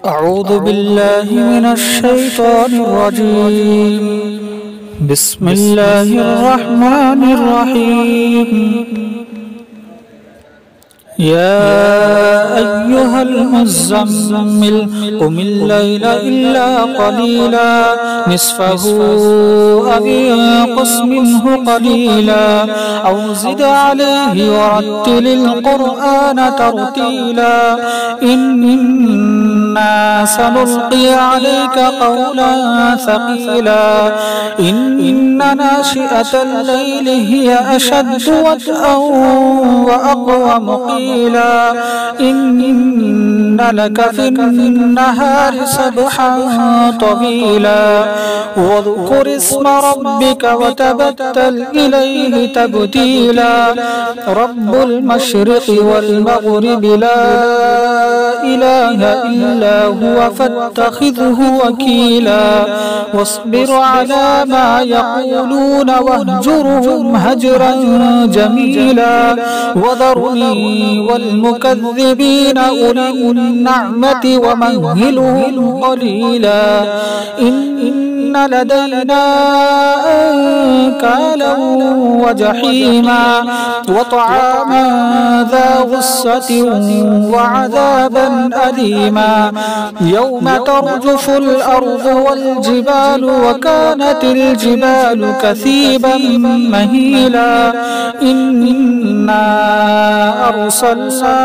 أعوذ بالله من الشيطان الرجيم. بسم الله الرحمن الرحيم. يا أيها المزمل قم الليل إلا قليلا نصفه أو انقص منه قليلا أو زد عليه ورتل القرآن ترتيلا إنا سنلقي عليك قولا ثقيلا إن ناشئة الليل هي أشد وطئا وأقوم قيلا إن لك في النهار سبحا طويلا واذكر اسم ربك وتبتل إليه تبتيلا رب المشرق والمغرب لا إله إلا هو فاتخذه وكيلا واصبر على ما يقولون واهجرهم هجرا جميلا وذرني والمكذبين أولي النعمة ومهلهم قليلا إن لدينا أنكالا وجحيما وطعاما ذا غصة وعذابا أليما يوم ترجف الأرض والجبال وكانت الجبال كثيبا مهيلا إنا أرسلنا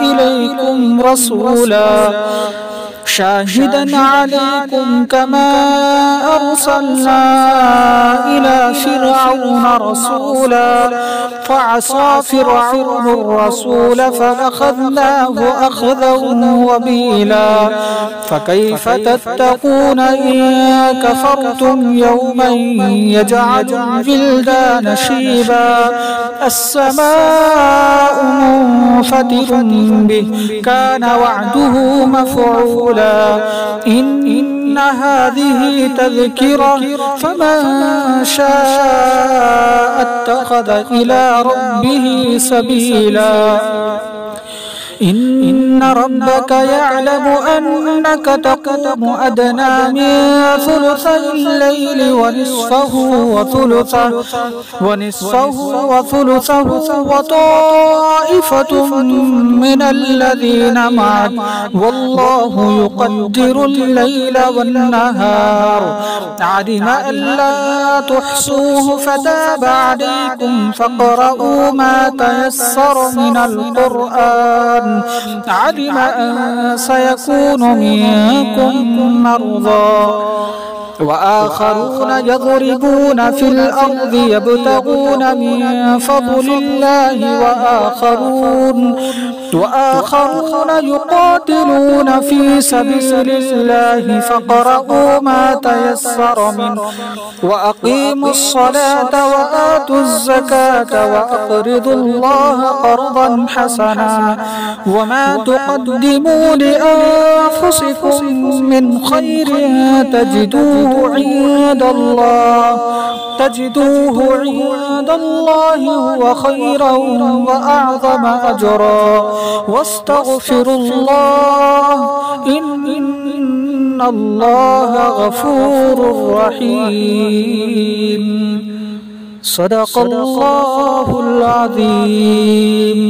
إليكم رسولا شاهدا عليكم كما أرسلنا إلى فرعون رسولا فعصى فرعون الرسول فأخذناه أخذا وبيلا فكيف تتقون إن كفرتم يوما يجعل الولدان شيبا السماء منفطر به كان وعده مفعولا إن هذه تذكرة فمن شاء اتخذ إلى ربه سبيلا إن ربك يعلم أنك تقوم أدنى من ثلثي الليل ونصفه وثلثه وطائفة من الذين معك والله يقدر الليل والنهار علم أن لا تحصوه فتاب عليكم فاقرؤوا ما تيسر من القرآن علم أن سيكون منكم مرضى وآخرون يضربون في الأرض يبتغون من فضل الله وآخرون يقاتلون في سبيل الله فاقرؤوا ما تيسر منه وأقيموا الصلاة وآتوا الزكاة وأقرضوا الله قرضا حسنا وما تقدموا لأنفسكم من خير تجدوه عند الله هو خيرا وأعظم أجرا واستغفروا الله إن الله غفور رحيم صدق الله العظيم.